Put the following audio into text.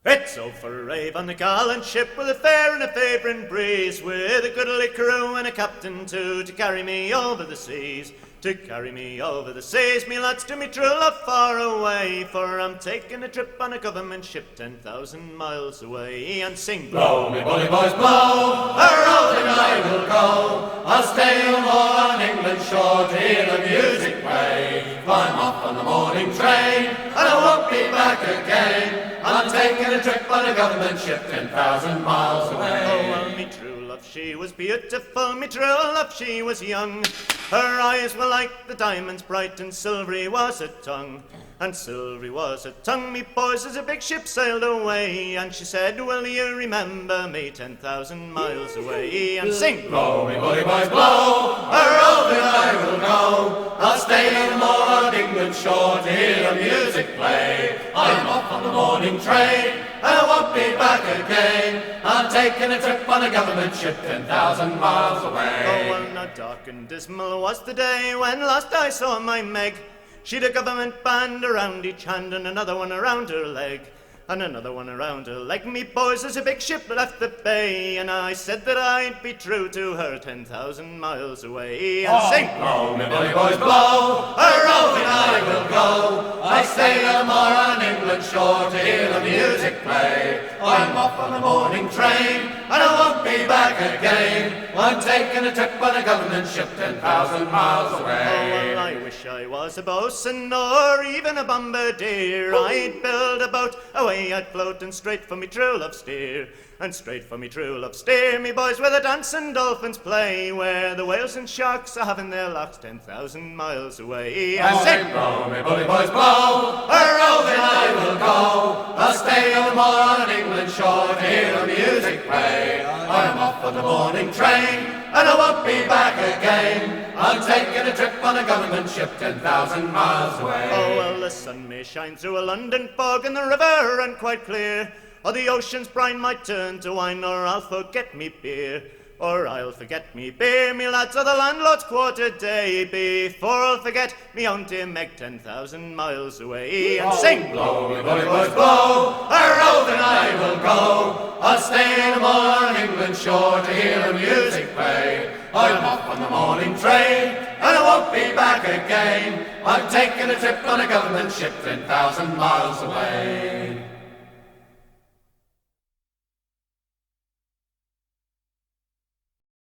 It's so for a rave on the gallant ship with a fair and a favouring breeze, with a goodly crew and a captain too, to carry me over the seas. To carry me over the seas, me lads, to me true love far away, for I'm taking a trip on a government ship 10,000 miles away. And sing, blow me bully boys, blow, a roving I will go. I'll stay no more on England's shore to hear the music play. I'm off on the morning train, and I won't be back again. I'm taking a trip on a government ship 10,000 miles away. Oh, well, me true love, she was beautiful, me true love, she was young. Her eyes were like the diamonds bright, and silvery was her tongue. And silvery was her tongue, me boys, as a big ship sailed away. And she said, will you remember me 10,000 miles away? And sing, blow me bully boys, blow, a roving I will go. I'll stay no more on England's shore to hear the music play. I'm off on the morning train, and I won't be back again. I'm taking a trip on a government ship 10,000 miles away. Oh, well, now dark and dismal was the day when last I saw my Meg. She'd a government band around each hand, and another one around her leg, and another one around her leg. Me boys, as a big ship left the bay, and I said that I'd be true to her 10,000 miles away. And sing, blow me bully boys, blow, a roving I will go. I stay no more on England's shore to hear the music play. I'm off on the morning train, and I won't be back again. I'm taking a trip on a government ship 10,000 miles away. Oh, well, I wish I was a boatswain or even a bombardier. I'd build a boat, away I'd float, and straight for me true love steer. And straight for me true love steer, me boys, where the dancing dolphins play, where the whales and sharks are having their larks 10,000 miles away. And sing, blow me bully boys, blow, a roving I will go. I'll stay no more on England's shore to hear the music play. I'm off on the morning train, and I won't be back again. I'm taking a trip on a government ship 10,000 miles away. Oh, well, the sun may shine through a London fog, and the river run quite clear, or the ocean's brine might turn to wine, or I'll forget me beer. Or I'll forget me beer, me lads, or the landlord's quarter day, before I'll forget me own dear Meg 10,000 miles away. And sing, blow me bully boys, blow, a roving I will go. I'll stay no more on England's shore to hear the music play. I'm off on the morning train, and I won't be back again. I'm taking a trip on a government ship 10,000 miles away.